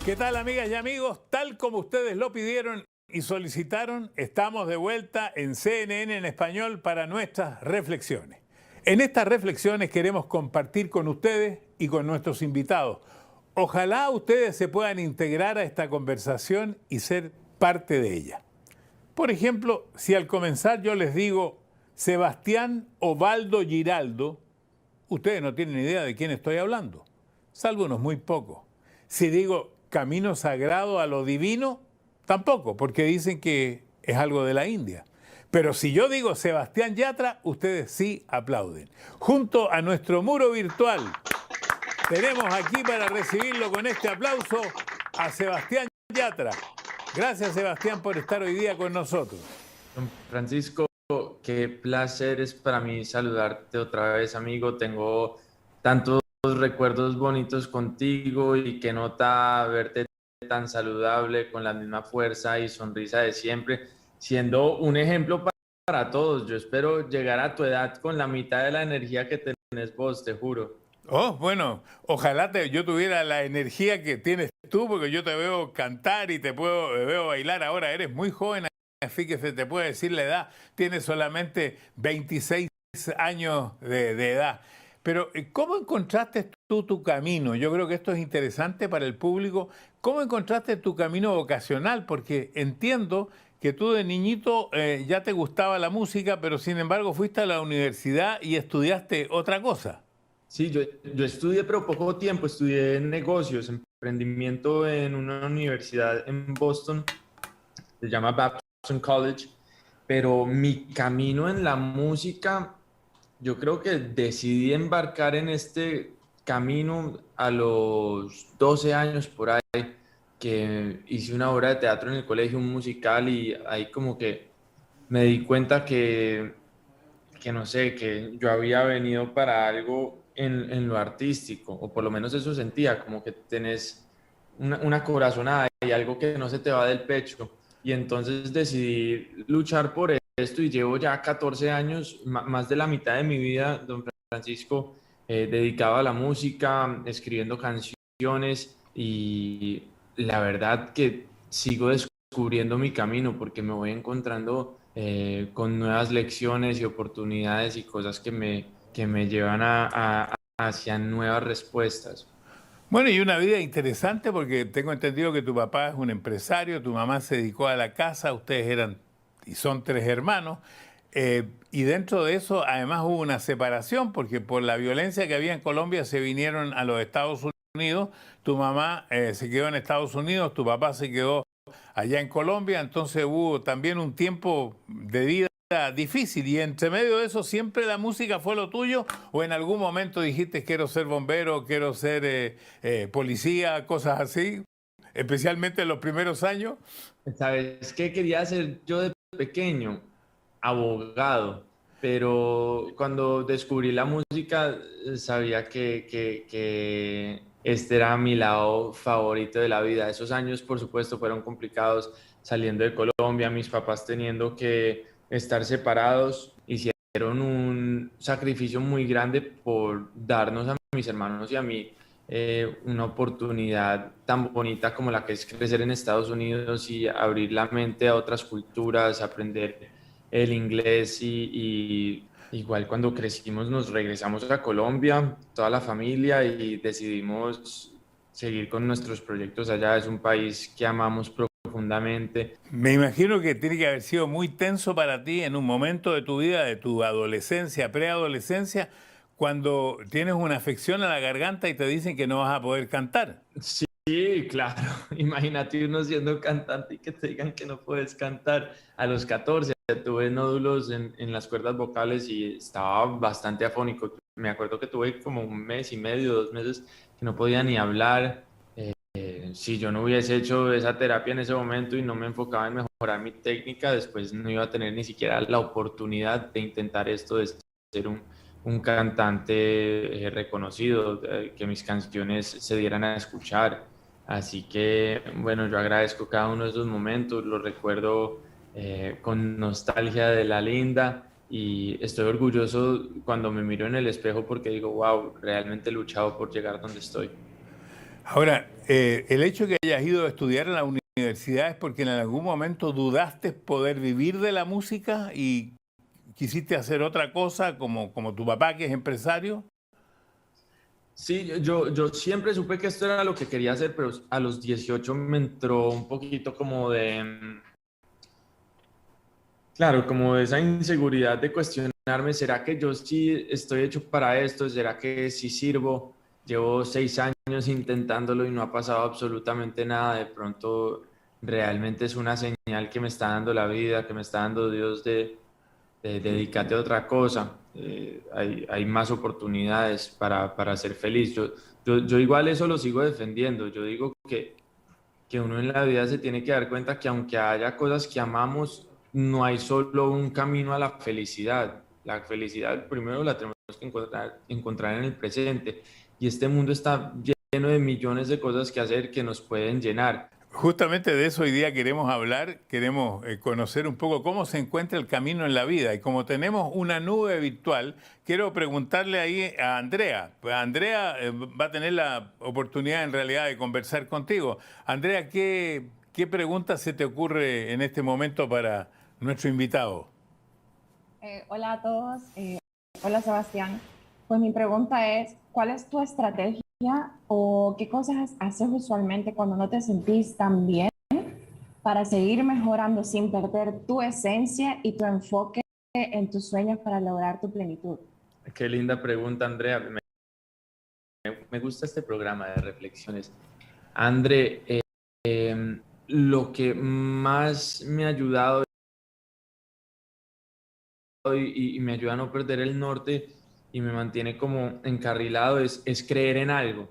¿Qué tal, amigas y amigos? Tal como ustedes lo pidieron y solicitaron, estamos de vuelta en CNN en español para nuestras reflexiones. En estas reflexiones queremos compartir con ustedes y con nuestros invitados. Ojalá ustedes se puedan integrar a esta conversación y ser parte de ella. Por ejemplo, si al comenzar yo les digo Sebastián Ovaldo Giraldo, ustedes no tienen idea de quién estoy hablando, salvo unos muy pocos. Si digo camino sagrado a lo divino, tampoco, porque dicen que es algo de la India. Pero si yo digo Sebastián Yatra, ustedes sí aplauden. Junto a nuestro muro virtual, tenemos aquí para recibirlo con este aplauso a Sebastián Yatra. Gracias, Sebastián, por estar hoy día con nosotros. Don Francisco, qué placer es para mí saludarte otra vez, amigo. Tengo tantos recuerdos bonitos contigo y qué nota verte tan saludable, con la misma fuerza y sonrisa de siempre, siendo un ejemplo para todos. Yo espero llegar a tu edad con la mitad de la energía que tenés vos, te juro. Oh, bueno, ojalá yo tuviera la energía que tienes tú, porque yo te veo cantar y te veo bailar ahora. Eres muy joven, así que se te puede decir la edad. Tienes solamente 26 años de edad. Pero, ¿cómo encontraste tú tu camino? Yo creo que esto es interesante para el público. ¿Cómo encontraste tu camino vocacional? Porque entiendo que tú de niñito ya te gustaba la música, pero sin embargo fuiste a la universidad y estudiaste otra cosa. Sí, yo estudié, pero poco tiempo, estudié negocios, emprendimiento en una universidad en Boston, se llama Babson College, pero mi camino en la música, yo creo que decidí embarcar en este camino a los 12 años por ahí, que hice una obra de teatro en el colegio, un musical, y ahí como que me di cuenta que no sé, que yo había venido para algo en lo artístico, o por lo menos eso sentía, como que tenés una corazonada y algo que no se te va del pecho. Y entonces decidí luchar por esto y llevo ya 14 años, más de la mitad de mi vida, don Francisco, dedicado a la música, escribiendo canciones y la verdad que sigo descubriendo mi camino porque me voy encontrando con nuevas lecciones y oportunidades y cosas que me llevan hacia nuevas respuestas. Bueno, y una vida interesante porque tengo entendido que tu papá es un empresario, tu mamá se dedicó a la casa, ustedes eran y son tres hermanos, y dentro de eso además hubo una separación porque por la violencia que había en Colombia se vinieron a los Estados Unidos, tu mamá se quedó en Estados Unidos, tu papá se quedó allá en Colombia, entonces hubo también un tiempo de vida difícil y entre medio de eso siempre la música fue lo tuyo o en algún momento dijiste quiero ser bombero, quiero ser policía, cosas así, especialmente en los primeros años. ¿Sabes qué quería ser yo de pequeño? Abogado. Pero cuando descubrí la música, sabía que este era mi lado favorito de la vida. Esos años, por supuesto, fueron complicados saliendo de Colombia, mis papás teniendo que estar separados, hicieron un sacrificio muy grande por darnos a mis hermanos y a mí una oportunidad tan bonita como la que es crecer en Estados Unidos y abrir la mente a otras culturas, aprender el inglés y igual cuando crecimos nos regresamos a Colombia, toda la familia y decidimos seguir con nuestros proyectos allá. Es un país que amamos profundamente. Me imagino que tiene que haber sido muy tenso para ti en un momento de tu vida, de tu adolescencia, preadolescencia, cuando tienes una afección a la garganta y te dicen que no vas a poder cantar. Sí, claro. Imagínate uno siendo cantante y que te digan que no puedes cantar. A los 14 tuve nódulos en las cuerdas vocales y estaba bastante afónico. Me acuerdo que tuve como un mes y medio, 2 meses que no podía ni hablar. Si yo no hubiese hecho esa terapia en ese momento y no me enfocaba en mejorar mi técnica, después no iba a tener ni siquiera la oportunidad de intentar esto, de ser un cantante reconocido, que mis canciones se dieran a escuchar. Así que, bueno, yo agradezco cada uno de esos momentos, los recuerdo con nostalgia de la linda y estoy orgulloso cuando me miro en el espejo porque digo, wow, realmente he luchado por llegar donde estoy. Ahora, el hecho de que hayas ido a estudiar en la universidad es porque en algún momento dudaste poder vivir de la música y quisiste hacer otra cosa como tu papá que es empresario. Sí, yo siempre supe que esto era lo que quería hacer, pero a los 18 me entró un poquito como de, claro, como esa inseguridad de cuestionarme, ¿será que yo sí estoy hecho para esto? ¿Será que sí sirvo? Llevo 6 años intentándolo y no ha pasado absolutamente nada. De pronto realmente es una señal que me está dando la vida, que me está dando Dios de dedícate a otra cosa. Hay más oportunidades para ser feliz. Yo igual eso lo sigo defendiendo. Yo digo que uno en la vida se tiene que dar cuenta que aunque haya cosas que amamos, no hay solo un camino a la felicidad. La felicidad primero la tenemos que encontrar en el presente. Y este mundo está lleno de millones de cosas que hacer que nos pueden llenar. Justamente de eso hoy día queremos hablar, queremos conocer un poco cómo se encuentra el camino en la vida. Y como tenemos una nube virtual, quiero preguntarle ahí a Andrea. Pues Andrea va a tener la oportunidad en realidad de conversar contigo. Andrea, ¿qué pregunta se te ocurre en este momento para nuestro invitado? Hola a todos, hola Sebastián. Pues mi pregunta es, ¿cuál es tu estrategia o qué cosas haces usualmente cuando no te sentís tan bien para seguir mejorando sin perder tu esencia y tu enfoque en tus sueños para lograr tu plenitud? Qué linda pregunta, Andrea. Me gusta este programa de reflexiones. André, lo que más me ha ayudado y me ayuda a no perder el norte y me mantiene como encarrilado es creer en algo.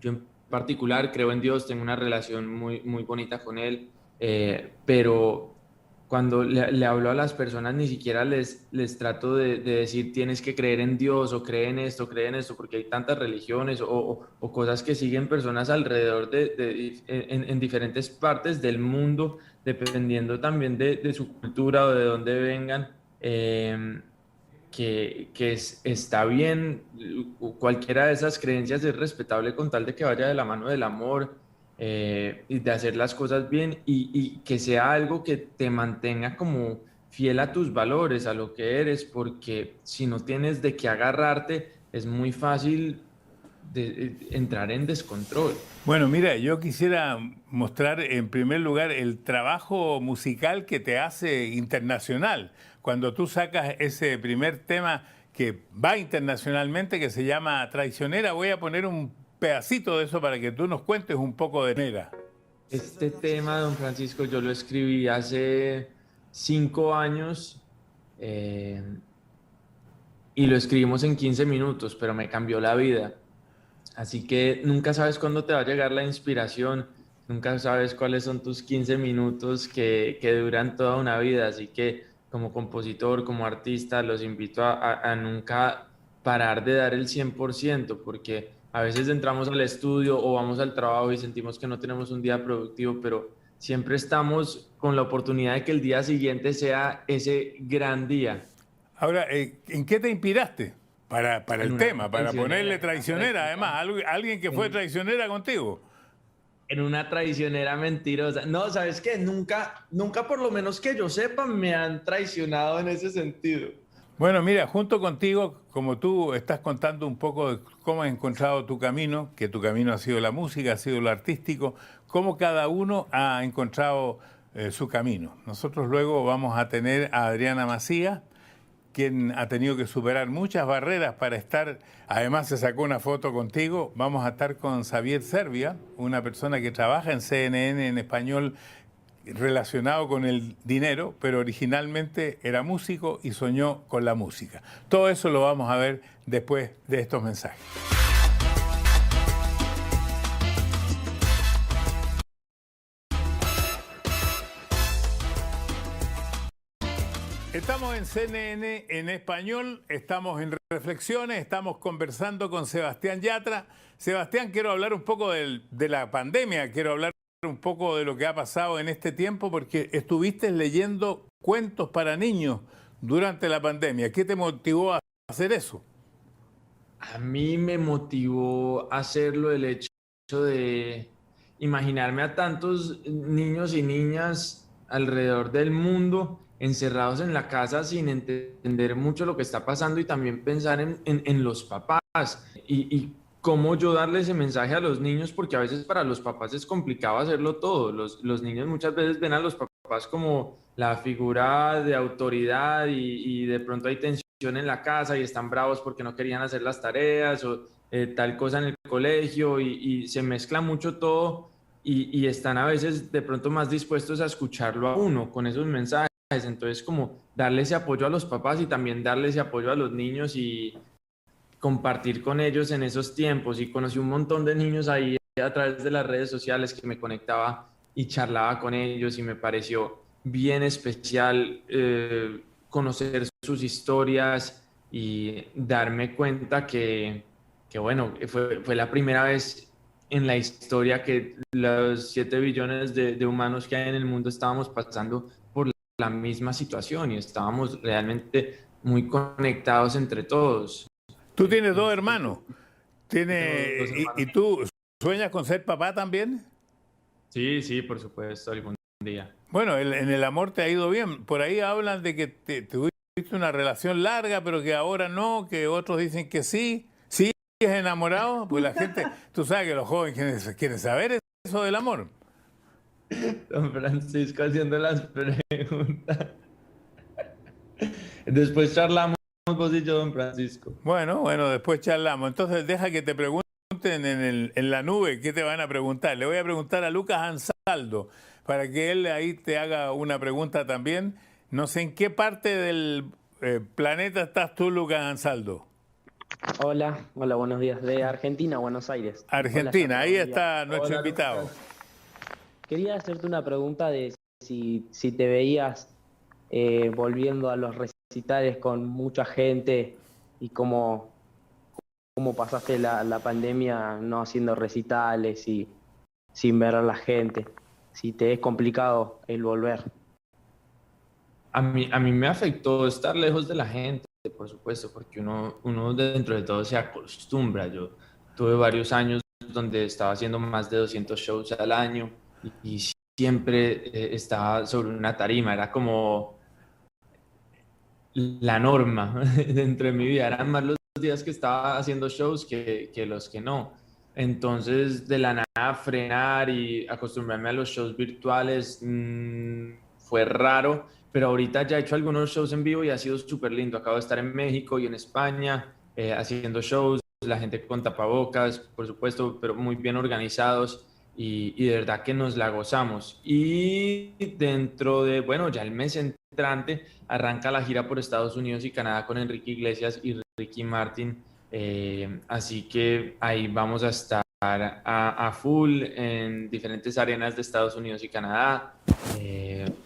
Yo en particular creo en Dios, tengo una relación muy bonita con Él, pero cuando le hablo a las personas ni siquiera les trato de decir tienes que creer en Dios o cree en esto, porque hay tantas religiones o cosas que siguen personas alrededor en diferentes partes del mundo, dependiendo también de su cultura o de dónde vengan. eh, está bien, cualquiera de esas creencias es respetable con tal de que vaya de la mano del amor y de hacer las cosas bien y que sea algo que te mantenga como fiel a tus valores, a lo que eres, porque si no tienes de qué agarrarte, es muy fácil entrar en descontrol. Bueno, mira, yo quisiera mostrar en primer lugar el trabajo musical que te hace internacional. Cuando tú sacas ese primer tema que va internacionalmente, que se llama Traicionera, voy a poner un pedacito de eso para que tú nos cuentes un poco de Nera. Este tema, don Francisco, yo lo escribí hace 5 años. eh, y lo escribimos en 15 minutos, pero me cambió la vida. Así que nunca sabes cuándo te va a llegar la inspiración, nunca sabes cuáles son tus 15 minutos que duran toda una vida. Así que como compositor, como artista, los invito a nunca parar de dar el 100%, porque a veces entramos al estudio o vamos al trabajo y sentimos que no tenemos un día productivo, pero siempre estamos con la oportunidad de que el día siguiente sea ese gran día. Ahora, ¿en qué te inspiraste para En el una tema, para ponerle traicionera, traicionera? Además, alguien que fue en, traicionera contigo. en una traicionera mentirosa. No, ¿sabes qué? Nunca por lo menos que yo sepa, me han traicionado en ese sentido. Bueno, mira, junto contigo, como tú estás contando un poco de cómo has encontrado tu camino, que tu camino ha sido la música, ha sido lo artístico, cómo cada uno ha encontrado su camino. Nosotros luego vamos a tener a Adriana Macías, quien ha tenido que superar muchas barreras para estar, además se sacó una foto contigo, vamos a estar con Xavier Servia, una persona que trabaja en CNN en español relacionado con el dinero, pero originalmente era músico y soñó con la música. Todo eso lo vamos a ver después de estos mensajes. Estamos en CNN en español, estamos en reflexiones, estamos conversando con Sebastián Yatra. Sebastián, quiero hablar un poco de la pandemia, quiero hablar un poco de lo que ha pasado en este tiempo, porque estuviste leyendo cuentos para niños durante la pandemia. ¿Qué te motivó a hacer eso? A mí me motivó a hacerlo el hecho de imaginarme a tantos niños y niñas alrededor del mundo encerrados en la casa sin entender mucho lo que está pasando y también pensar en los papás y cómo yo darle ese mensaje a los niños, porque a veces para los papás es complicado hacerlo todo. Los niños muchas veces ven a los papás como la figura de autoridad y de pronto hay tensión en la casa y están bravos porque no querían hacer las tareas o tal cosa en el colegio y se mezcla mucho todo y están a veces de pronto más dispuestos a escucharlo a uno con esos mensajes. Entonces como darle ese apoyo a los papás y también darle ese apoyo a los niños y compartir con ellos en esos tiempos. Y conocí un montón de niños ahí a través de las redes sociales que me conectaba y charlaba con ellos y me pareció bien especial conocer sus historias y darme cuenta que bueno, fue la primera vez en la historia que los 7 billones de humanos que hay en el mundo estábamos pasando por la misma situación y estábamos realmente muy conectados entre todos. Tú tienes 2 hermanos. Tengo 2 ¿Y hermanos. tú sueñas con ser papá también? Sí, sí, por supuesto, algún día. Bueno, en el amor te ha ido bien. Por ahí hablan de que tuviste una relación larga, pero que ahora no, que otros dicen que sí. ¿Sigues enamorado? Pues la gente, tú sabes que los jóvenes quieren saber eso del amor. Don Francisco haciendo las preguntas. Después charlamos vos y yo, don Francisco. Bueno, después charlamos. Entonces deja que te pregunten en la nube qué te van a preguntar. Le voy a preguntar a Lucas Ansaldo para que él ahí te haga una pregunta también. No sé en qué parte del planeta estás tú, Lucas Ansaldo. Hola, hola, buenos días. De Argentina, Buenos Aires. Argentina, Hola, ahí buen día. está nuestro Hola, invitado. Lucas. Quería hacerte una pregunta de si te veías volviendo a los recitales con mucha gente y cómo pasaste la pandemia no haciendo recitales y sin ver a la gente. Si te es complicado el volver. A mí me afectó estar lejos de la gente, por supuesto, porque uno dentro de todo se acostumbra. Yo tuve varios años donde estaba haciendo más de 200 shows al año y siempre estaba sobre una tarima, era como la norma dentro de mi vida, eran más los días que estaba haciendo shows que los que no. Entonces, de la nada, frenar y acostumbrarme a los shows virtuales fue raro, pero ahorita ya he hecho algunos shows en vivo y ha sido súper lindo. Acabo de estar en México y en España haciendo shows, la gente con tapabocas, por supuesto, pero muy bien organizados y de verdad que nos la gozamos. Y dentro de, bueno, ya el mes entrante arranca la gira por Estados Unidos y Canadá con Enrique Iglesias y Ricky Martin. Así que ahí vamos a estar a full en diferentes arenas de Estados Unidos y Canadá.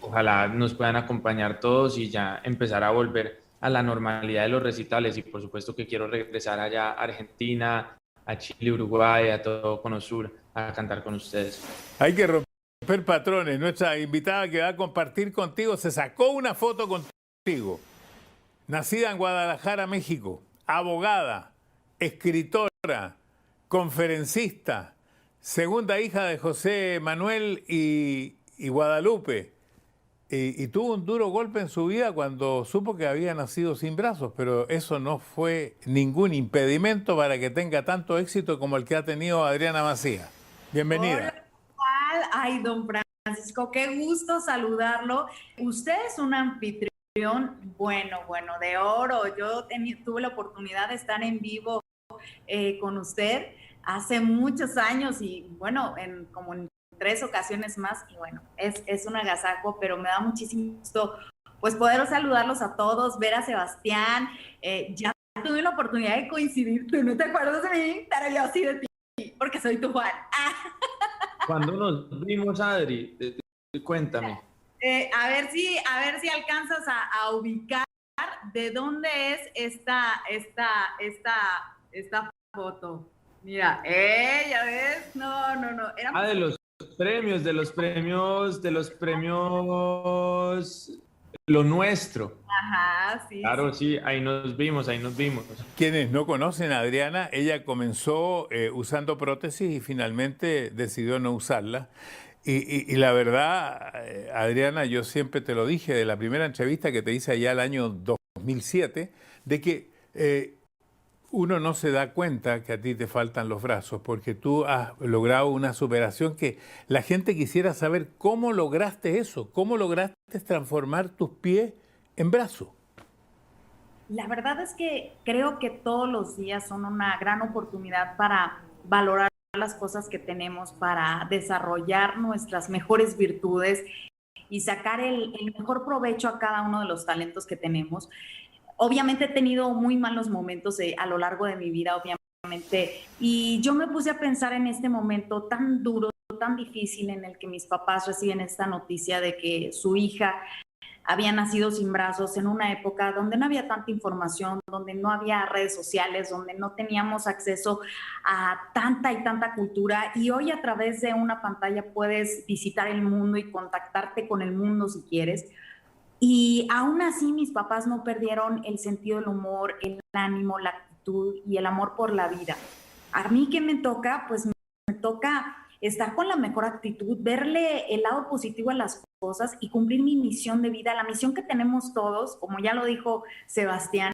Ojalá nos puedan acompañar todos y ya empezar a volver a la normalidad de los recitales. Y por supuesto que quiero regresar allá a Argentina, a Chile, Uruguay, a todo Cono Sur, a cantar con ustedes. Hay que romper patrones. Nuestra invitada que va a compartir contigo se sacó una foto contigo. Nacida en Guadalajara, México, abogada, escritora, conferencista, segunda hija de José Manuel y Guadalupe. Y tuvo un duro golpe en su vida cuando supo que había nacido sin brazos, pero eso no fue ningún impedimento para que tenga tanto éxito como el que ha tenido Adriana Macías. Bienvenida. Hola, ¿qué tal? Ay, don Francisco, qué gusto saludarlo. Usted es un anfitrión, bueno, de oro. Yo tuve la oportunidad de estar en vivo con usted hace muchos años y bueno, como en 3 ocasiones más y bueno, es un agasajo, pero me da muchísimo gusto pues poder saludarlos a todos, ver a Sebastián. Ya tuve la oportunidad de coincidir, tú no te acuerdas de mí, pero yo sí de ti, porque soy tu fan. ¿Cuándo nos vimos, Adri? Cuéntame. A ver si alcanzas a ubicar de dónde es esta foto. Mira, ya ves, no. De los premios. lo nuestro. Ajá, sí. Claro, sí, ahí nos vimos, ahí nos vimos. Quienes no conocen a Adriana, ella comenzó usando prótesis y finalmente decidió no usarla. Y la verdad, Adriana, yo siempre te lo dije de la primera entrevista que te hice allá el año 2007, de que uno no se da cuenta que a ti te faltan los brazos, porque tú has logrado una superación que la gente quisiera saber cómo lograste eso, cómo lograste transformar tus pies en brazos. La verdad es que creo que todos los días son una gran oportunidad para valorar las cosas que tenemos, para desarrollar nuestras mejores virtudes y sacar el mejor provecho a cada uno de los talentos que tenemos. Obviamente he tenido muy malos momentos a lo largo de mi vida, obviamente, y yo me puse a pensar en este momento tan duro, tan difícil en el que mis papás reciben esta noticia de que su hija había nacido sin brazos en una época donde no había tanta información, donde no había redes sociales, donde no teníamos acceso a tanta y tanta cultura. Y hoy a través de una pantalla puedes visitar el mundo y contactarte con el mundo si quieres. Y aún así mis papás no perdieron el sentido del humor, el ánimo, la actitud y el amor por la vida. A mí, ¿qué me toca? Pues me toca estar con la mejor actitud, verle el lado positivo a las cosas y cumplir mi misión de vida, la misión que tenemos todos, como ya lo dijo Sebastián.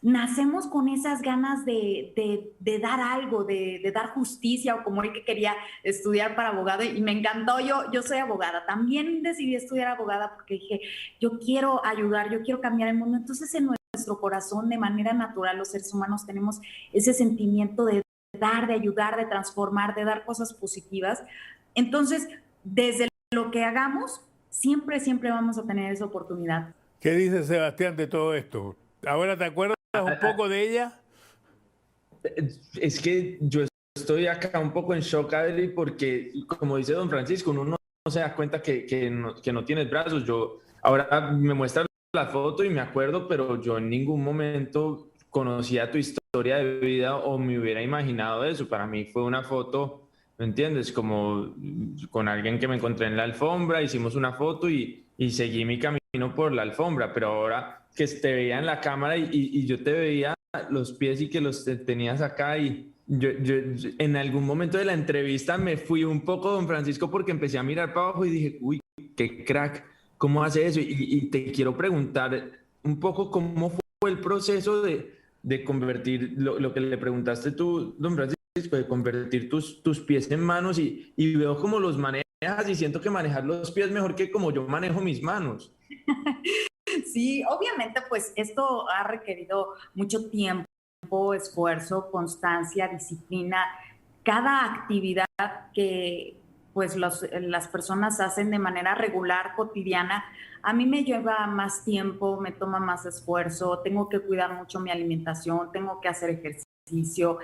Nacemos con esas ganas de dar algo, de dar justicia, o como él que quería estudiar para abogado, y me encantó. Yo soy abogada, también decidí estudiar abogada porque dije, yo quiero ayudar, yo quiero cambiar el mundo. Entonces en nuestro corazón, de manera natural, los seres humanos tenemos ese sentimiento de dar, de ayudar, de transformar, de dar cosas positivas. Entonces, desde lo que hagamos, siempre vamos a tener esa oportunidad. ¿Qué dice Sebastián de todo esto? ¿Ahora te acuerdas un poco de ella? Es que yo estoy acá un poco en shock, Adri, porque como dice don Francisco, uno no se da cuenta que no tienes brazos. Yo ahora me muestra la foto y me acuerdo, pero yo en ningún momento conocía tu historia de vida o me hubiera imaginado eso. Para mí fue una foto, ¿me entiendes? Como con alguien que me encontré en la alfombra, hicimos una foto y seguí mi camino por la alfombra, pero ahora que te veía en la cámara y yo te veía los pies y que los tenías acá y yo en algún momento de la entrevista me fui un poco, don Francisco, porque empecé a mirar para abajo y dije, uy, qué crack, ¿cómo hace eso? Y te quiero preguntar un poco cómo fue el proceso de convertir lo que le preguntaste tú, don Francisco, de convertir tus pies en manos y veo cómo los manejas y siento que manejar los pies mejor que como yo manejo mis manos. Sí, obviamente, pues esto ha requerido mucho tiempo, esfuerzo, constancia, disciplina. Cada actividad que pues las personas hacen de manera regular, cotidiana, a mí me lleva más tiempo, me toma más esfuerzo, tengo que cuidar mucho mi alimentación, tengo que hacer ejercicio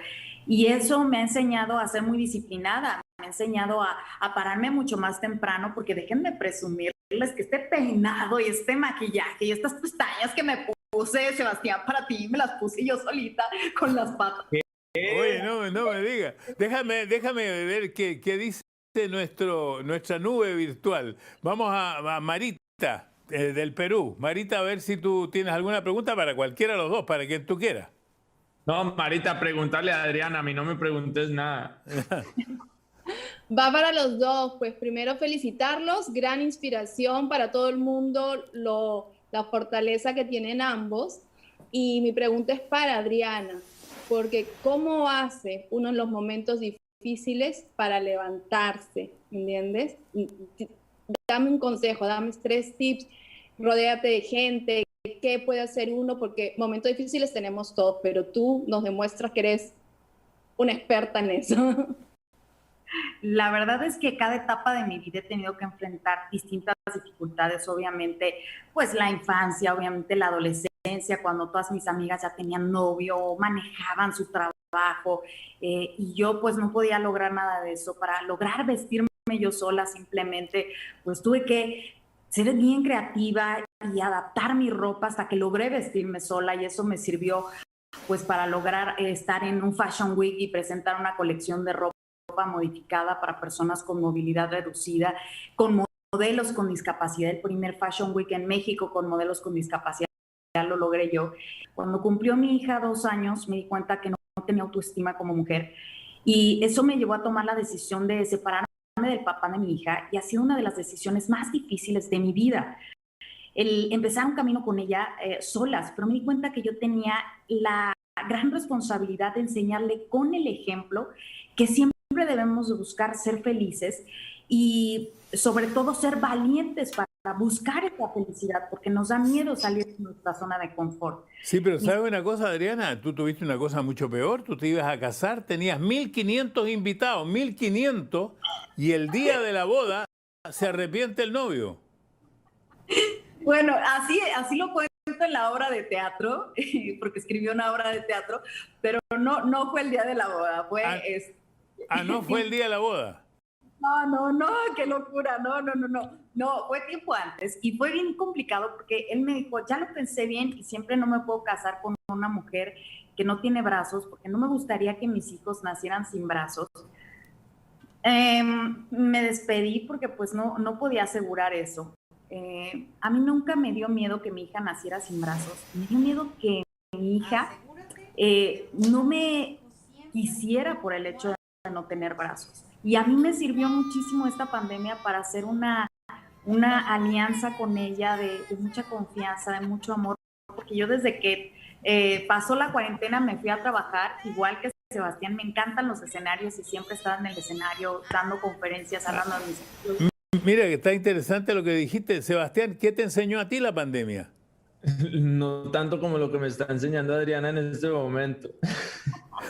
y eso me ha enseñado a ser muy disciplinada, me ha enseñado a pararme mucho más temprano, porque déjenme presumir que este peinado y este maquillaje y estas pestañas que me puse, Sebastián, para ti, me las puse yo solita con las patas. Oye, no me digas. Déjame ver qué dice nuestra nube virtual. Vamos a Marita, del Perú. Marita, a ver si tú tienes alguna pregunta para cualquiera de los dos, para quien tú quieras. No, Marita, preguntarle a Adriana, a mí no me preguntes nada. Va para los dos, pues primero felicitarlos, gran inspiración para todo el mundo, la fortaleza que tienen ambos. Y mi pregunta es para Adriana, porque ¿cómo hace uno en los momentos difíciles para levantarse? ¿Entiendes? Dame un consejo, dame 3 tips, rodéate de gente, ¿qué puede hacer uno? Porque momentos difíciles tenemos todos, pero tú nos demuestras que eres una experta en eso. La verdad es que cada etapa de mi vida he tenido que enfrentar distintas dificultades, obviamente, pues la infancia, obviamente la adolescencia, cuando todas mis amigas ya tenían novio, manejaban su trabajo, y yo pues no podía lograr nada de eso. Para lograr vestirme yo sola simplemente, pues tuve que ser bien creativa y adaptar mi ropa hasta que logré vestirme sola, y eso me sirvió pues para lograr estar en un Fashion Week y presentar una colección de ropa modificada para personas con movilidad reducida, con modelos con discapacidad, el primer Fashion Week en México con modelos con discapacidad, lo logré yo. Cuando cumplió mi hija 2 años, me di cuenta que no tenía autoestima como mujer y eso me llevó a tomar la decisión de separarme del papá de mi hija y ha sido una de las decisiones más difíciles de mi vida. El empezar un camino con ella solas, pero me di cuenta que yo tenía la gran responsabilidad de enseñarle con el ejemplo que siempre debemos de buscar ser felices y sobre todo ser valientes para buscar esa felicidad, porque nos da miedo salir de nuestra zona de confort. Sí, pero ¿sabes una cosa, Adriana? Tú tuviste una cosa mucho peor. Tú te ibas a casar, tenías 1.500 invitados, 1.500, y el día de la boda se arrepiente el novio. Bueno, así lo cuento en la obra de teatro, porque escribió una obra de teatro, pero no fue el día de la boda, fue... ¿No fue el día de la boda? No, qué locura, no, fue tiempo antes y fue bien complicado porque él me dijo, ya lo pensé bien y siempre no me puedo casar con una mujer que no tiene brazos porque no me gustaría que mis hijos nacieran sin brazos. Me despedí porque pues no podía asegurar eso. A mí nunca me dio miedo que mi hija naciera sin brazos, me dio miedo que mi hija no me quisiera por el hecho de no tener brazos. Y a mí me sirvió muchísimo esta pandemia para hacer una alianza con ella de mucha confianza, de mucho amor, porque yo desde que pasó la cuarentena me fui a trabajar, igual que Sebastián, me encantan los escenarios y siempre estaba en el escenario dando conferencias, hablando de mis estudios. Mira, que está interesante lo que dijiste. Sebastián, ¿qué te enseñó a ti la pandemia? No tanto como lo que me está enseñando Adriana en este momento.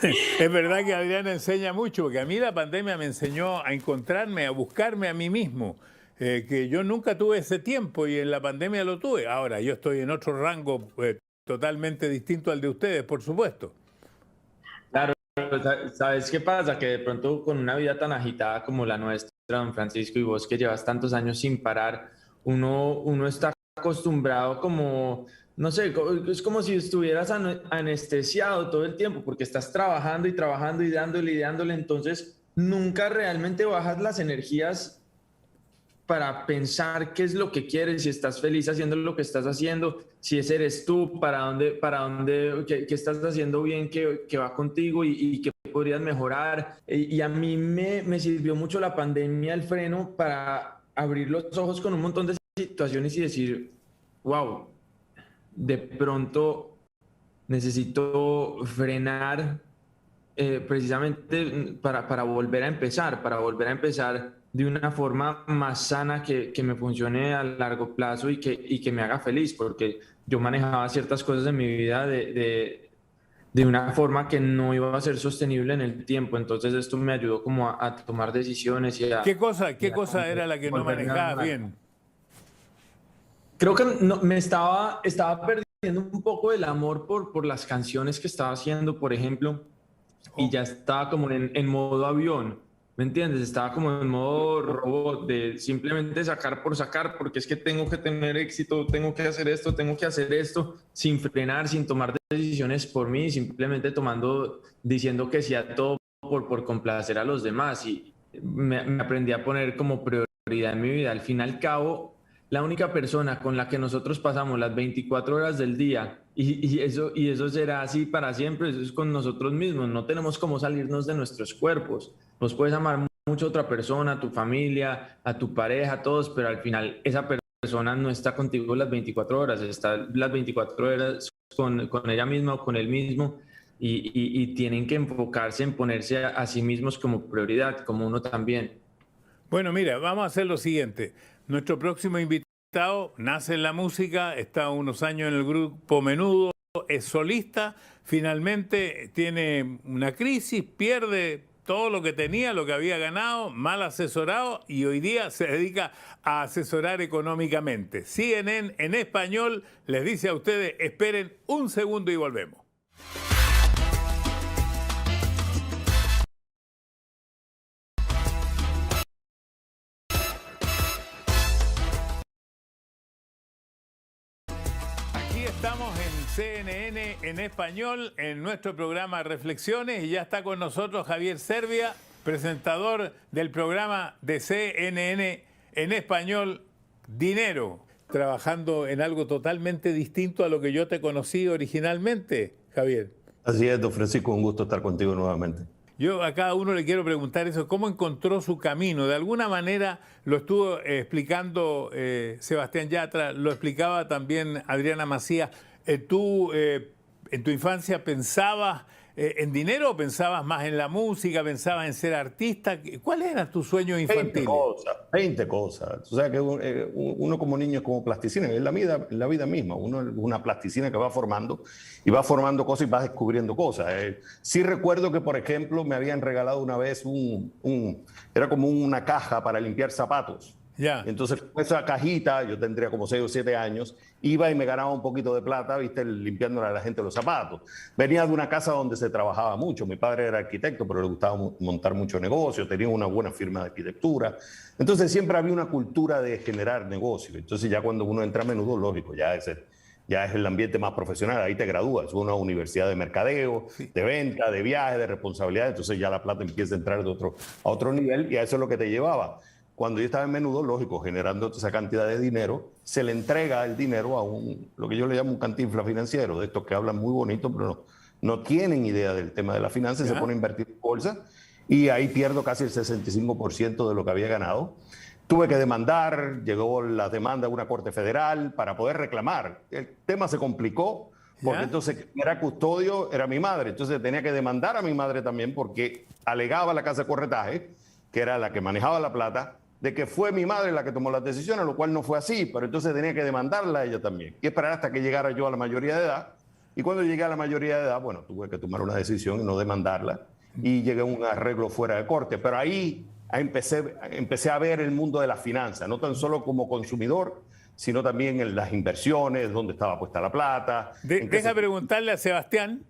Es verdad que Adriana enseña mucho, porque a mí la pandemia me enseñó a encontrarme, a buscarme a mí mismo, que yo nunca tuve ese tiempo y en la pandemia lo tuve. Ahora, yo estoy en otro rango totalmente distinto al de ustedes, por supuesto. Claro, ¿sabes qué pasa? Que de pronto con una vida tan agitada como la nuestra, don Francisco, y vos que llevas tantos años sin parar, uno está acostumbrado como... No sé, es como si estuvieras anestesiado todo el tiempo porque estás trabajando y trabajando y dándole, entonces nunca realmente bajas las energías para pensar qué es lo que quieres, si estás feliz haciendo lo que estás haciendo, si ese eres tú, para dónde, qué estás haciendo bien, que va contigo y qué podrías mejorar. Y a mí me sirvió mucho la pandemia, el freno, para abrir los ojos con un montón de situaciones y decir, wow, de pronto necesito frenar precisamente para volver a empezar de una forma más sana que me funcione a largo plazo y que me haga feliz, porque yo manejaba ciertas cosas en mi vida de una forma que no iba a ser sostenible en el tiempo. Entonces esto me ayudó como a tomar decisiones y a... ¿Qué cosa era la que no manejabas bien? Creo que me estaba perdiendo un poco el amor por las canciones que estaba haciendo, por ejemplo, y ya estaba como en modo avión, ¿me entiendes? Estaba como en modo robot, de simplemente sacar por sacar, porque es que tengo que tener éxito, tengo que hacer esto, sin frenar, sin tomar decisiones por mí, simplemente diciendo que sí a todo por complacer a los demás, y me aprendí a poner como prioridad en mi vida. Al fin y al cabo, la única persona con la que nosotros pasamos las 24 horas del día, y eso será así para siempre, eso es con nosotros mismos. No tenemos cómo salirnos de nuestros cuerpos. Vos puedes amar mucho a otra persona, a tu familia, a tu pareja, a todos, pero al final esa persona no está contigo las 24 horas, está las 24 horas con ella misma o con él mismo, y tienen que enfocarse en ponerse a sí mismos como prioridad, como uno también. Bueno, mira, vamos a hacer lo siguiente. Nuestro próximo invitado nace en la música, está unos años en el grupo Menudo, es solista, finalmente tiene una crisis, pierde todo lo que tenía, lo que había ganado, mal asesorado, y hoy día se dedica a asesorar económicamente. CNN en español les dice a ustedes, esperen un segundo y volvemos. Estamos en CNN en español, en nuestro programa Reflexiones, y ya está con nosotros Javier Servia, presentador del programa de CNN en español, dinero, trabajando en algo totalmente distinto a lo que yo te conocí originalmente, Javier. Así es, don Francisco, un gusto estar contigo nuevamente. Yo a cada uno le quiero preguntar eso, ¿cómo encontró su camino? De alguna manera lo estuvo explicando Sebastián Yatra, lo explicaba también Adriana Macías. ¿Tú en tu infancia pensabas en dinero o pensabas más en la música, pensabas en ser artista? ¿Cuáles eran tus sueños infantiles? 20 cosas. O sea que uno como niño es como plasticina, es la vida misma. Uno es una plasticina que va formando y va formando cosas y va descubriendo cosas. Sí recuerdo que, por ejemplo, me habían regalado una vez era como una caja para limpiar zapatos. Ya. Entonces, con esa cajita, yo tendría como 6 o 7 años, iba y me ganaba un poquito de plata, viste, limpiándole a la gente los zapatos. Venía de una casa donde se trabajaba mucho. Mi padre era arquitecto, pero le gustaba montar mucho negocio, tenía una buena firma de arquitectura. Entonces, siempre había una cultura de generar negocio. Entonces, ya cuando uno entra a menudo, lógico, ya es el ambiente más profesional, ahí te gradúas, es una universidad de mercadeo, de venta, de viaje, de responsabilidad, entonces ya la plata empieza a entrar a otro nivel y a eso es lo que te llevaba. Cuando yo estaba en menudo, lógico, generando esa cantidad de dinero, se le entrega el dinero a lo que yo le llamo un cantinfla financiero, de estos que hablan muy bonito, pero no tienen idea del tema de la finanza, se ponen a invertir en bolsa y ahí pierdo casi el 65% de lo que había ganado. Tuve que demandar, llegó la demanda a una corte federal para poder reclamar. El tema se complicó porque entonces quien era custodio era mi madre, entonces tenía que demandar a mi madre también porque alegaba la casa de corretaje, que era la que manejaba la plata, de que fue mi madre la que tomó las decisiones, lo cual no fue así, pero entonces tenía que demandarla a ella también y esperar hasta que llegara yo a la mayoría de edad. Y cuando llegué a la mayoría de edad, bueno, tuve que tomar una decisión y no demandarla y llegué a un arreglo fuera de corte, pero ahí empecé a ver el mundo de la finanza, no tan solo como consumidor, sino también en las inversiones, dónde estaba puesta la plata. Deja preguntarle a Sebastián,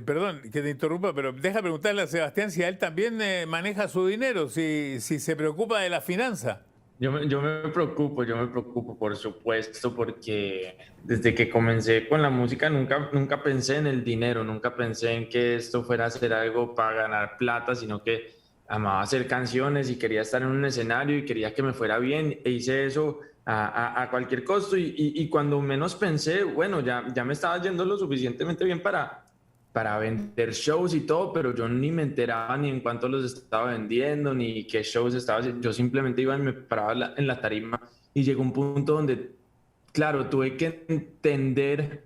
perdón que te interrumpa, pero deja preguntarle a Sebastián si a él también maneja su dinero, si se preocupa de la finanza. Yo me preocupo, por supuesto, porque desde que comencé con la música nunca pensé en el dinero, nunca pensé en que esto fuera a ser algo para ganar plata, sino que amaba hacer canciones y quería estar en un escenario y quería que me fuera bien e hice eso a cualquier costo y cuando menos pensé, bueno, ya me estaba yendo lo suficientemente bien para vender shows y todo, pero yo ni me enteraba ni en cuánto los estaba vendiendo, ni qué shows estaba haciendo. Yo simplemente iba y me paraba en la tarima y llegó un punto donde, claro, tuve que entender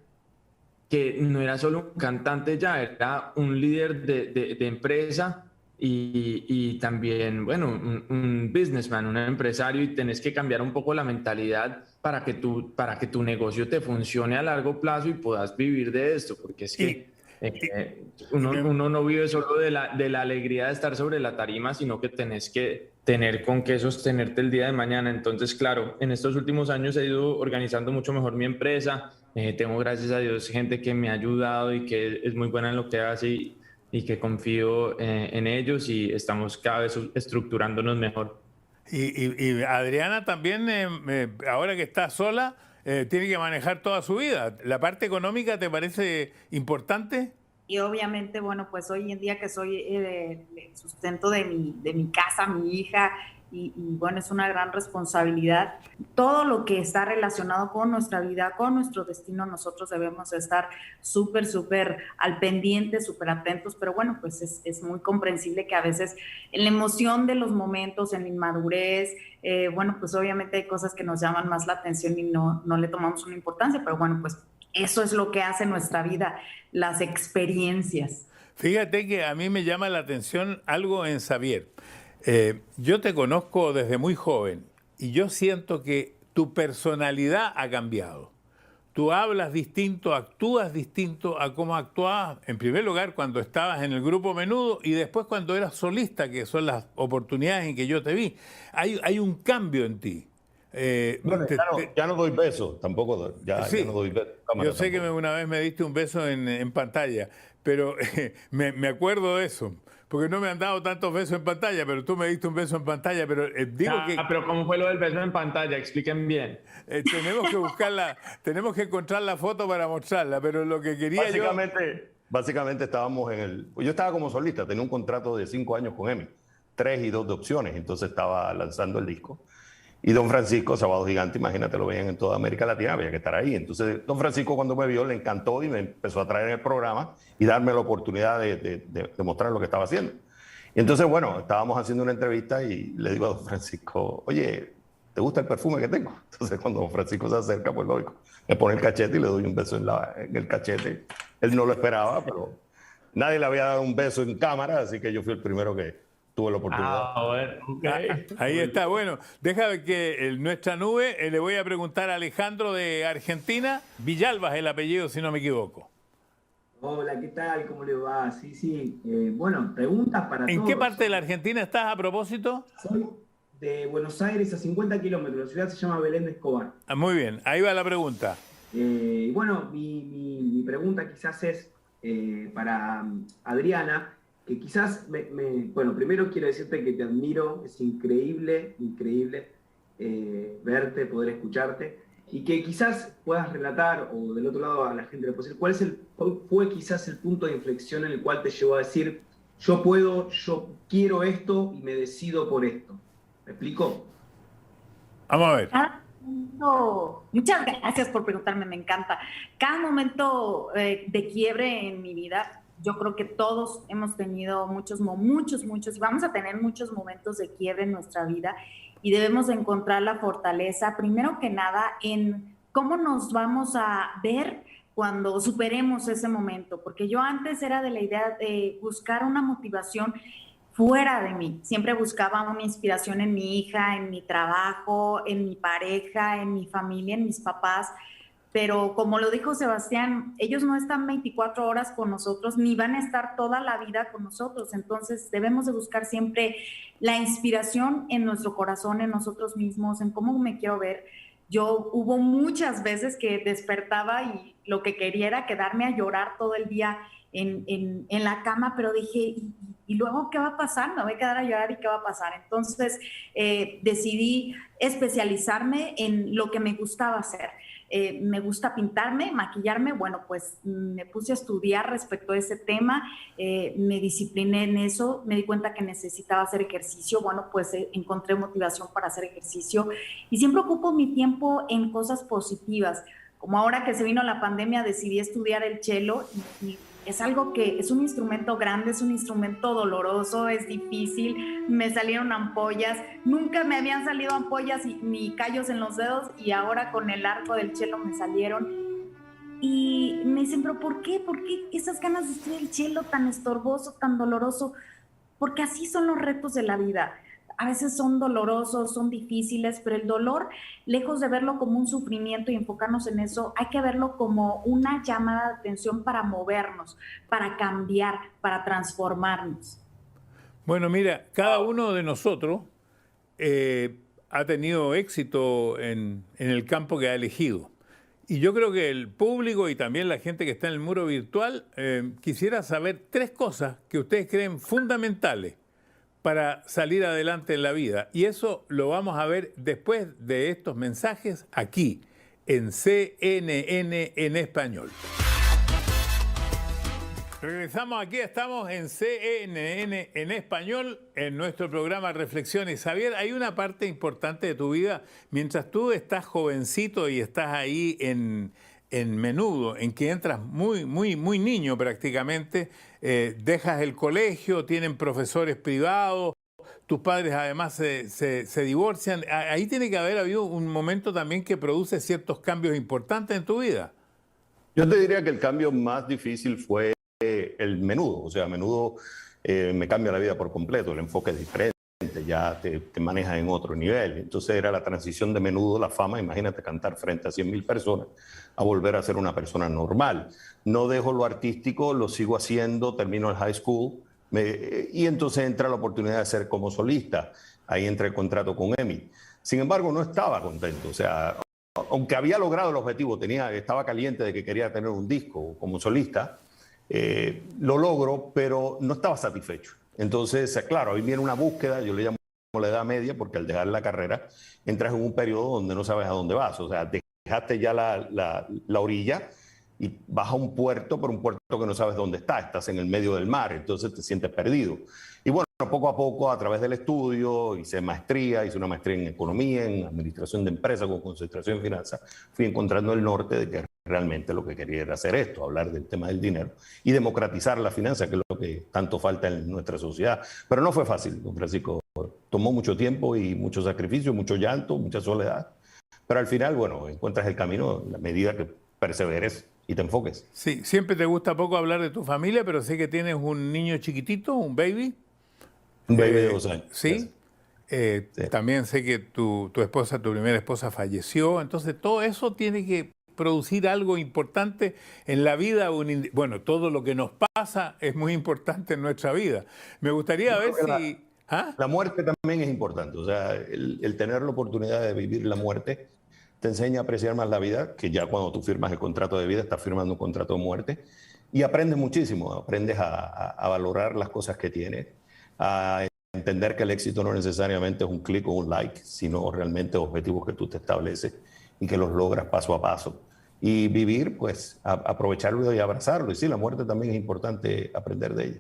que no era solo un cantante ya, era un líder de empresa y también, bueno, un businessman, un empresario y tenés que cambiar un poco la mentalidad para que tu negocio te funcione a largo plazo y puedas vivir de esto, porque es que uno no vive solo de la alegría de estar sobre la tarima, sino que tenés que tener con qué sostenerte el día de mañana. Entonces, claro, en estos últimos años he ido organizando mucho mejor mi empresa. Tengo, gracias a Dios, gente que me ha ayudado y que es muy buena en lo que hace y que confío en ellos y estamos cada vez estructurándonos mejor. Y Adriana también, ahora que está sola, tiene que manejar toda su vida. ¿La parte económica te parece importante? Y obviamente, bueno, pues hoy en día que soy el sustento de mi casa, mi hija, y bueno, es una gran responsabilidad. Todo lo que está relacionado con nuestra vida, con nuestro destino, nosotros debemos estar súper al pendiente, súper atentos, pero bueno, pues es muy comprensible que a veces en la emoción de los momentos, en la inmadurez, bueno, pues obviamente hay cosas que nos llaman más la atención y no le tomamos una importancia, pero bueno, pues eso es lo que hace nuestra vida, las experiencias. Fíjate que a mí me llama la atención algo en Xavier. Yo te conozco desde muy joven y yo siento que tu personalidad ha cambiado. Tú hablas distinto, actúas distinto a cómo actuabas, en primer lugar, cuando estabas en el grupo Menudo y después cuando eras solista, que son las oportunidades en que yo te vi. Hay un cambio en ti. Bueno, ya no doy besos, tampoco. Ya no doy besos. Yo sé que una vez me diste un beso en pantalla, pero me acuerdo de eso. Porque no me han dado tantos besos en pantalla, pero tú me diste un beso en pantalla, pero pero ¿cómo fue lo del beso en pantalla? Expliquen bien. Tenemos que buscarla, tenemos que encontrar la foto para mostrarla, pero lo que quería Básicamente estábamos yo estaba como solista, tenía un contrato de 5 años con EMI, 3 y 2 de opciones, entonces estaba lanzando el disco. Y don Francisco, Sábado Gigante, imagínate, lo veían en toda América Latina, había que estar ahí. Entonces, don Francisco cuando me vio le encantó y me empezó a traer en el programa y darme la oportunidad de mostrar lo que estaba haciendo. Y entonces, bueno, estábamos haciendo una entrevista y le digo a don Francisco, oye, ¿te gusta el perfume que tengo? Entonces, cuando don Francisco se acerca, pues lógico, me pone el cachete y le doy un beso en el cachete. Él no lo esperaba, pero nadie le había dado un beso en cámara, así que yo fui el primero que tuve la oportunidad. Bueno, okay. Ahí está, bueno, déjame que nuestra nube, le voy a preguntar a Alejandro de Argentina, Villalba es el apellido, si no me equivoco. Hola, ¿qué tal? ¿Cómo le va? Sí. Bueno, preguntas para todos. ¿En qué parte de la Argentina estás a propósito? Soy de Buenos Aires a 50 kilómetros. La ciudad se llama Belén de Escobar. Muy bien, ahí va la pregunta. Y bueno, mi pregunta quizás es para Adriana, que quizás, bueno, primero quiero decirte que te admiro, es increíble verte, poder escucharte, y que quizás puedas relatar, o del otro lado a la gente le puede decir, ¿cuál fue quizás el punto de inflexión en el cual te llevó a decir, yo quiero esto y me decido por esto? ¿Me explico? Vamos a ver. Muchas gracias por preguntarme, me encanta. Cada momento de quiebre en mi vida, yo creo que todos hemos tenido muchos, y vamos a tener muchos momentos de quiebre en nuestra vida, y debemos encontrar la fortaleza, primero que nada, en cómo nos vamos a ver cuando superemos ese momento, porque yo antes era de la idea de buscar una motivación fuera de mí. Siempre buscaba una inspiración en mi hija, en mi trabajo, en mi pareja, en mi familia, en mis papás. Pero como lo dijo Sebastián, ellos no están 24 horas con nosotros, ni van a estar toda la vida con nosotros. Entonces debemos de buscar siempre la inspiración en nuestro corazón, en nosotros mismos, en cómo me quiero ver. Hubo muchas veces que despertaba y lo que quería era quedarme a llorar todo el día en la cama, pero dije, ¿y luego qué va a pasar? Me voy a quedar a llorar y ¿qué va a pasar? Entonces decidí especializarme en lo que me gustaba hacer. Me gusta pintarme, maquillarme, bueno, pues me puse a estudiar respecto a ese tema, me discipliné en eso, me di cuenta que necesitaba hacer ejercicio, bueno, pues encontré motivación para hacer ejercicio y siempre ocupo mi tiempo en cosas positivas. Como ahora que se vino la pandemia, decidí estudiar el cello y es algo que es un instrumento grande, es un instrumento doloroso, es difícil, me salieron ampollas, nunca me habían salido ampollas ni callos en los dedos y ahora con el arco del cello me salieron. Y me dicen, pero ¿por qué? ¿Por qué esas ganas de estudiar el cello tan estorboso, tan doloroso? Porque así son los retos de la vida. A veces son dolorosos, son difíciles, pero el dolor, lejos de verlo como un sufrimiento y enfocarnos en eso, hay que verlo como una llamada de atención para movernos, para cambiar, para transformarnos. Bueno, mira, cada uno de nosotros ha tenido éxito en el campo que ha elegido. Y yo creo que el público y también la gente que está en el muro virtual quisiera saber 3 cosas que ustedes creen fundamentales para salir adelante en la vida. Y eso lo vamos a ver después de estos mensajes aquí, en CNN en español. Regresamos aquí, estamos en CNN en español, en nuestro programa Reflexiones. Javier, hay una parte importante de tu vida, mientras tú estás jovencito y estás ahí en Menudo, en que entras muy niño prácticamente, dejas el colegio, tienen profesores privados, tus padres además se divorcian. Ahí tiene que haber habido un momento también que produce ciertos cambios importantes en tu vida. Yo te diría que el cambio más difícil fue el Menudo. O sea, Menudo me cambia la vida por completo, el enfoque es diferente, ya te manejas en otro nivel. Entonces era la transición de Menudo, la fama, imagínate cantar frente a 100.000 personas, a volver a ser una persona normal. No dejo lo artístico, lo sigo haciendo, termino el high school y entonces entra la oportunidad de ser como solista. Ahí entra el contrato con EMI. Sin embargo, no estaba contento. O sea, aunque había logrado el objetivo, estaba caliente de que quería tener un disco como solista, lo logro, pero no estaba satisfecho. Entonces, claro, ahí viene una búsqueda, yo le llamo la edad media, porque al dejar la carrera entras en un periodo donde no sabes a dónde vas. O sea, dejaste ya la orilla, y vas a un puerto, pero un puerto que no sabes dónde está, estás en el medio del mar, entonces te sientes perdido. Y bueno, poco a poco, a través del estudio, hice una maestría en economía, en administración de empresas con concentración en finanzas, fui encontrando el norte de que realmente lo que quería era hacer esto, hablar del tema del dinero y democratizar la finanza, que es lo que tanto falta en nuestra sociedad. Pero no fue fácil, don Francisco, tomó mucho tiempo y mucho sacrificio, mucho llanto, mucha soledad, pero al final, bueno, encuentras el camino a la medida que perseveres y te enfoques. Sí, siempre te gusta poco hablar de tu familia, pero sé que tienes un niño chiquitito, un baby. Un baby de 2 años. Sí. Sí. También sé que tu esposa, tu primera esposa, falleció. Entonces, todo eso tiene que producir algo importante en la vida. Bueno, todo lo que nos pasa es muy importante en nuestra vida. Me gustaría ver si... La muerte también es importante. O sea, el tener la oportunidad de vivir la muerte te enseña a apreciar más la vida, que ya cuando tú firmas el contrato de vida, estás firmando un contrato de muerte, y aprendes muchísimo, aprendes a valorar las cosas que tienes, a entender que el éxito no necesariamente es un clic o un like, sino realmente objetivos que tú te estableces y que los logras paso a paso. Y vivir, pues, aprovecharlo y abrazarlo. Y sí, la muerte también es importante aprender de ella.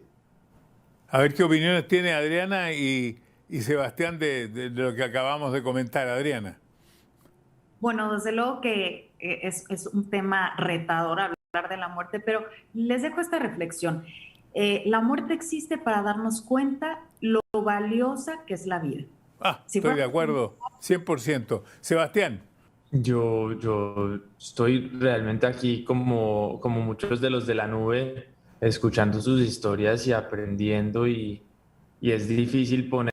A ver qué opiniones tiene Adriana y Sebastián de lo que acabamos de comentar, Adriana. Bueno, desde luego que es un tema retador hablar de la muerte, pero les dejo esta reflexión. La muerte existe para darnos cuenta lo valiosa que es la vida. Estoy de acuerdo, 100%. Sebastián. Yo estoy realmente aquí como muchos de los de la nube, escuchando sus historias y aprendiendo, y es difícil ponerme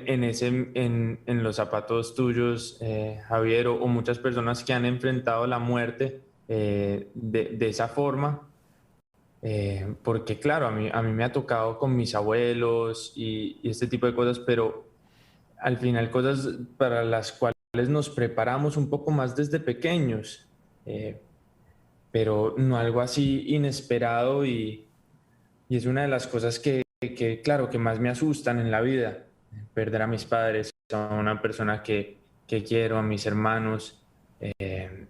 en los zapatos tuyos, Javier, o muchas personas que han enfrentado la muerte de esa forma, porque claro, a mí me ha tocado con mis abuelos y este tipo de cosas, pero al final cosas para las cuales nos preparamos un poco más desde pequeños, pero no algo así inesperado, y es una de las cosas que claro, que más me asustan en la vida: perder a mis padres, a una persona que quiero, a mis hermanos. En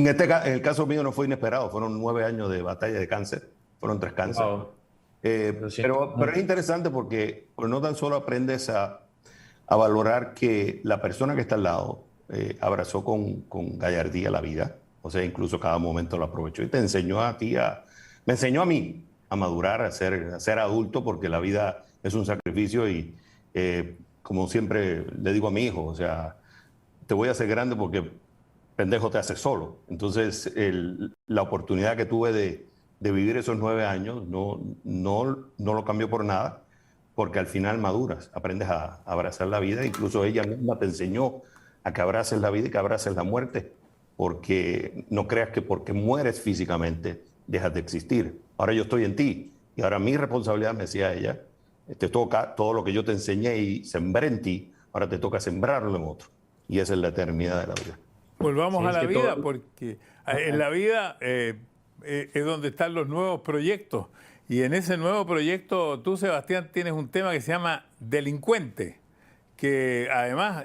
el caso mío no fue inesperado, fueron 9 años de batalla de cáncer, fueron 3 cánceres. Wow. Pero es interesante porque no tan solo aprendes a valorar que la persona que está al lado abrazó con gallardía la vida, o sea, incluso cada momento lo aprovechó, y te enseñó a ti, me enseñó a mí a madurar, a ser adulto, porque la vida es un sacrificio y como siempre le digo a mi hijo, o sea, te voy a hacer grande porque pendejo te haces solo. Entonces, la oportunidad que tuve de vivir esos 9 años no lo cambió por nada, porque al final maduras, aprendes a abrazar la vida. Incluso ella misma te enseñó a que abraces la vida y que abraces la muerte, porque no creas que porque mueres físicamente dejas de existir. Ahora yo estoy en ti, y ahora mi responsabilidad, me decía ella, te toca todo lo que yo te enseñé y sembré en ti, ahora te toca sembrarlo en otro. Y esa es la eternidad de la vida. Volvamos a la vida, porque en la vida es donde están los nuevos proyectos. Y en ese nuevo proyecto, tú, Sebastián, tienes un tema que se llama Delincuente, que además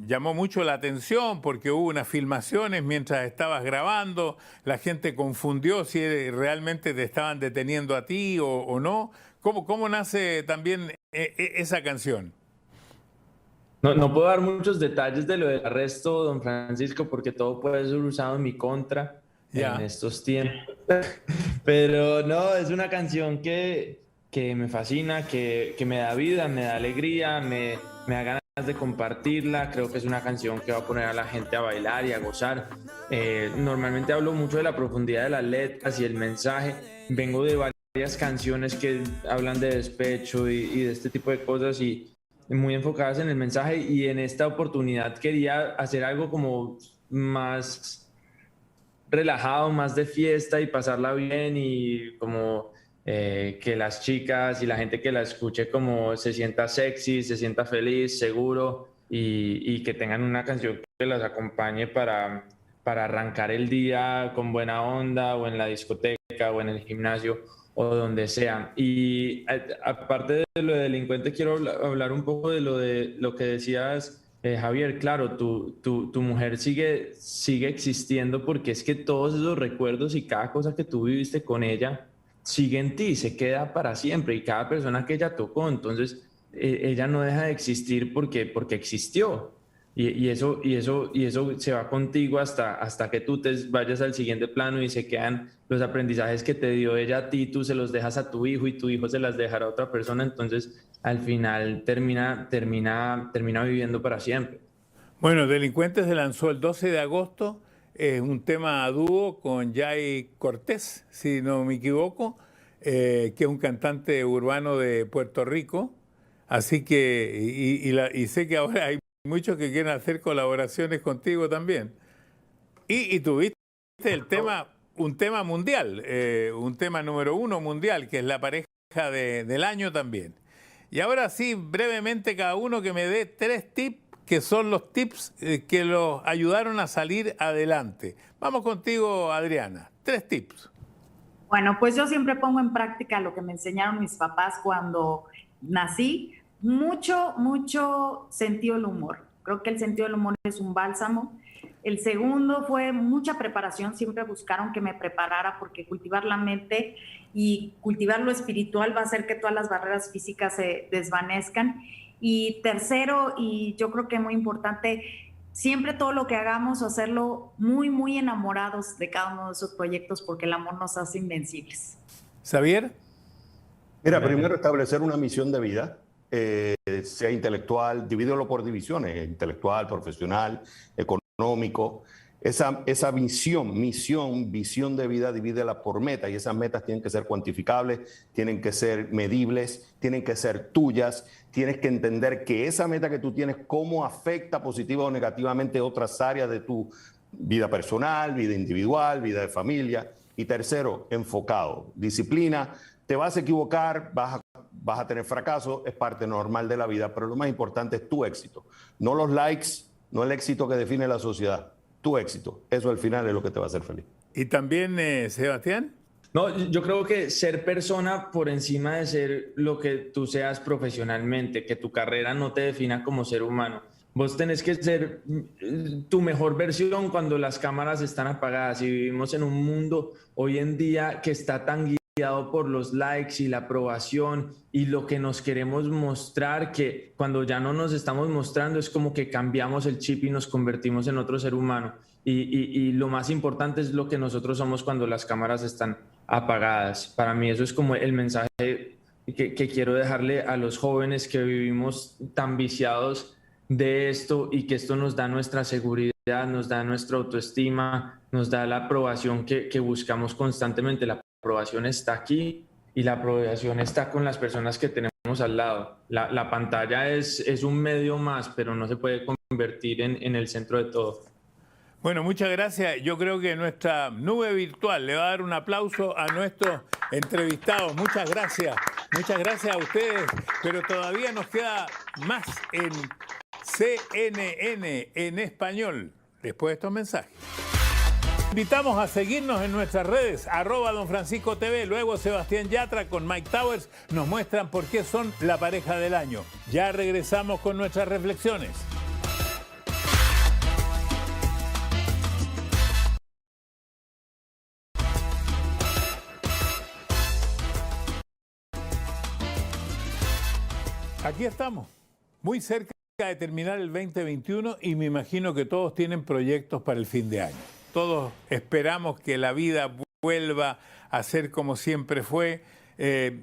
llamó mucho la atención porque hubo unas filmaciones mientras estabas grabando, la gente confundió si realmente te estaban deteniendo a ti o no. ¿Cómo nace también esa canción? No puedo dar muchos detalles de lo del arresto, don Francisco, porque todo puede ser usado en mi contra en estos tiempos. Pero no, es una canción que me fascina, que me da vida, me da alegría, me da ganas de compartirla. Creo que es una canción que va a poner a la gente a bailar y a gozar. Normalmente hablo mucho de la profundidad de las letras y el mensaje. Vengo de varias canciones que hablan de despecho y de este tipo de cosas, y muy enfocadas en el mensaje, y en esta oportunidad quería hacer algo como más relajado, más de fiesta y pasarla bien, y como que las chicas y la gente que la escuche como se sienta sexy, se sienta feliz, seguro, y que tengan una canción que las acompañe para arrancar el día con buena onda, o en la discoteca, o en el gimnasio, o donde sea. Y aparte de lo de Delincuente, quiero hablar un poco de lo que decías Javier, claro, tu mujer sigue existiendo porque es que todos esos recuerdos y cada cosa que tú viviste con ella sigue en ti, se queda para siempre y cada persona que ella tocó, entonces ella no deja de existir porque existió. Y eso se va contigo hasta que tú te vayas al siguiente plano y se quedan los aprendizajes que te dio ella a ti, tú se los dejas a tu hijo y tu hijo se las dejará a otra persona, entonces al final termina viviendo para siempre. Bueno, Delincuentes se lanzó el 12 de agosto, es un tema a dúo con Jay Cortés, si no me equivoco, que es un cantante urbano de Puerto Rico. Así que, y sé que ahora hay muchos que quieren hacer colaboraciones contigo también. Y tuviste el tema, un tema mundial, un tema número 1 mundial, que es la pareja del año también. Y ahora sí, brevemente cada uno que me dé 3 tips, que son los tips que los ayudaron a salir adelante. Vamos contigo, Adriana. 3 tips. Bueno, pues yo siempre pongo en práctica lo que me enseñaron mis papás cuando nací. Mucho sentido del humor. Creo que el sentido del humor es un bálsamo. El segundo fue mucha preparación. Siempre buscaron que me preparara porque cultivar la mente y cultivar lo espiritual va a hacer que todas las barreras físicas se desvanezcan. Y tercero, y yo creo que muy importante, siempre todo lo que hagamos, hacerlo muy enamorados de cada uno de esos proyectos porque el amor nos hace invencibles. ¿Xavier? Mira, primero establecer una misión de vida, sea intelectual, divídelo por divisiones, intelectual, profesional, económico. Esa visión de vida, divídela por metas y esas metas tienen que ser cuantificables, tienen que ser medibles, tienen que ser tuyas. Tienes que entender que esa meta que tú tienes, cómo afecta positiva o negativamente otras áreas de tu vida personal, vida individual, vida de familia. Y tercero, enfocado, disciplina. Te vas a equivocar, vas a tener fracaso, es parte normal de la vida, pero lo más importante es tu éxito. No los likes, no el éxito que define la sociedad, tu éxito. Eso al final es lo que te va a hacer feliz. Y también, Sebastián. No, yo creo que ser persona por encima de ser lo que tú seas profesionalmente, que tu carrera no te defina como ser humano. Vos tenés que ser tu mejor versión cuando las cámaras están apagadas y vivimos en un mundo hoy en día que está tan guiado por los likes y la aprobación y lo que nos queremos mostrar, que cuando ya no nos estamos mostrando es como que cambiamos el chip y nos convertimos en otro ser humano. Y lo más importante es lo que nosotros somos cuando las cámaras están apagadas. Para mí eso es como el mensaje que quiero dejarle a los jóvenes que vivimos tan viciados de esto y que esto nos da nuestra seguridad, nos da nuestra autoestima, nos da la aprobación que buscamos constantemente. La aprobación está aquí y la aprobación está con las personas que tenemos al lado. La pantalla es un medio más, pero no se puede convertir en el centro de todo. Bueno, muchas gracias. Yo creo que nuestra nube virtual le va a dar un aplauso a nuestros entrevistados. Muchas gracias. Muchas gracias a ustedes. Pero todavía nos queda más en CNN en español después de estos mensajes. Invitamos a seguirnos en nuestras redes, @DonFranciscoTV. Luego Sebastián Yatra con Mike Towers nos muestran por qué son la pareja del año. Ya regresamos con nuestras reflexiones. Aquí estamos, muy cerca de terminar el 2021 y me imagino que todos tienen proyectos para el fin de año. Todos esperamos que la vida vuelva a ser como siempre fue.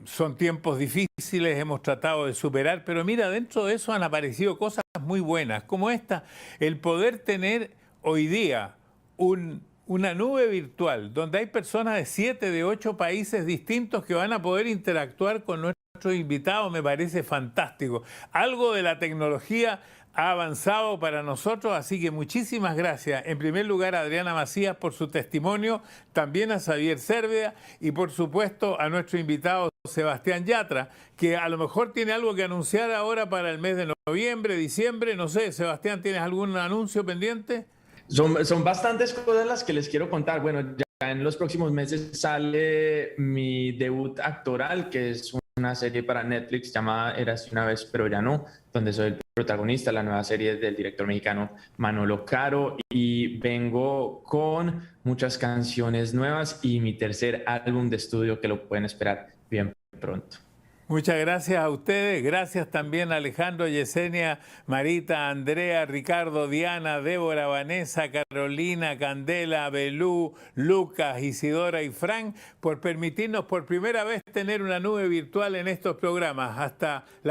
Son tiempos difíciles, hemos tratado de superar, pero mira, dentro de eso han aparecido cosas muy buenas, como esta, el poder tener hoy día una nube virtual donde hay personas de 7, de 8 países distintos que van a poder interactuar con nuestros invitados. Me parece fantástico. Algo de la tecnología ha avanzado para nosotros, así que muchísimas gracias. En primer lugar a Adriana Macías por su testimonio, también a Xavier Sérveda y por supuesto a nuestro invitado Sebastián Yatra, que a lo mejor tiene algo que anunciar ahora para el mes de noviembre, diciembre, no sé. Sebastián, ¿tienes algún anuncio pendiente? Son bastantes cosas las que les quiero contar. Bueno, ya en los próximos meses sale mi debut actoral, que es una serie para Netflix llamada Érase una vez, pero ya no, donde soy el protagonista de la nueva serie del director mexicano Manolo Caro, y vengo con muchas canciones nuevas y mi tercer álbum de estudio que lo pueden esperar bien pronto. Muchas gracias a ustedes, gracias también a Alejandro, Yesenia, Marita, Andrea, Ricardo, Diana, Débora, Vanessa, Carolina, Candela, Belú, Lucas, Isidora y Frank por permitirnos por primera vez tener una nube virtual en estos programas. Hasta la